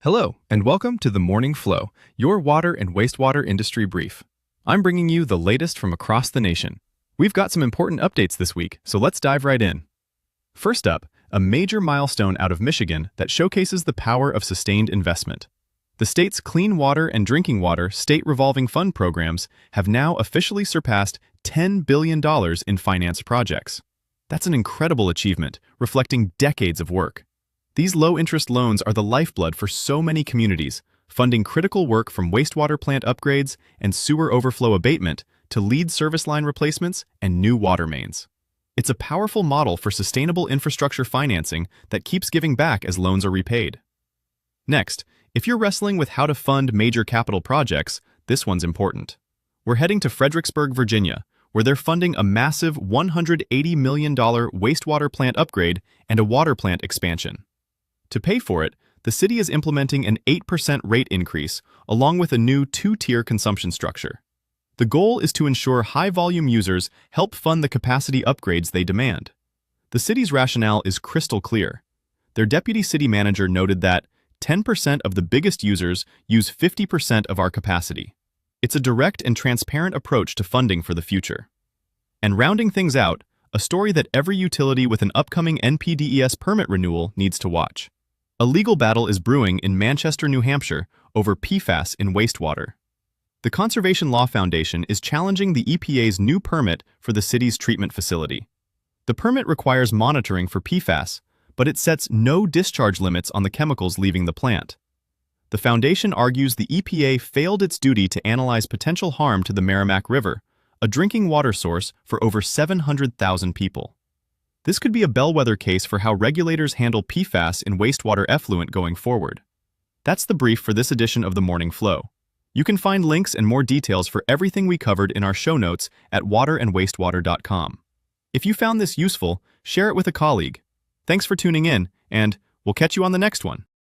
Hello, and welcome to the Morning Flow, your water and wastewater industry brief. I'm bringing you the latest from across the nation. We've got some important updates this week, so let's dive right in. First up, a major milestone out of Michigan that showcases the power of sustained investment. The state's Clean Water and Drinking Water State Revolving Fund programs have now officially surpassed $10 billion in financed projects. That's an incredible achievement, reflecting decades of work. These low-interest loans are the lifeblood for so many communities, funding critical work from wastewater plant upgrades and sewer overflow abatement to lead service line replacements and new water mains. It's a powerful model for sustainable infrastructure financing that keeps giving back as loans are repaid. Next, if you're wrestling with how to fund major capital projects, this one's important. We're heading to Fredericksburg, Virginia, where they're funding a massive $180 million wastewater plant upgrade and a water plant expansion. To pay for it, the city is implementing an 8% rate increase along with a new two-tier consumption structure. The goal is to ensure high-volume users help fund the capacity upgrades they demand. The city's rationale is crystal clear. Their deputy city manager noted that 10% of the biggest users use 50% of our capacity. It's a direct and transparent approach to funding for the future. And rounding things out, a story that every utility with an upcoming NPDES permit renewal needs to watch. A legal battle is brewing in Manchester, New Hampshire over PFAS in wastewater. The Conservation Law Foundation is challenging the EPA's new permit for the city's treatment facility. The permit requires monitoring for PFAS, but it sets no discharge limits on the chemicals leaving the plant. The foundation argues the EPA failed its duty to analyze potential harm to the Merrimack River, a drinking water source for over 700,000 people. This could be a bellwether case for how regulators handle PFAS in wastewater effluent going forward. That's the brief for this edition of the Morning Flow. You can find links and more details for everything we covered in our show notes at waterandwastewater.com. If you found this useful, share it with a colleague. Thanks for tuning in, and we'll catch you on the next one.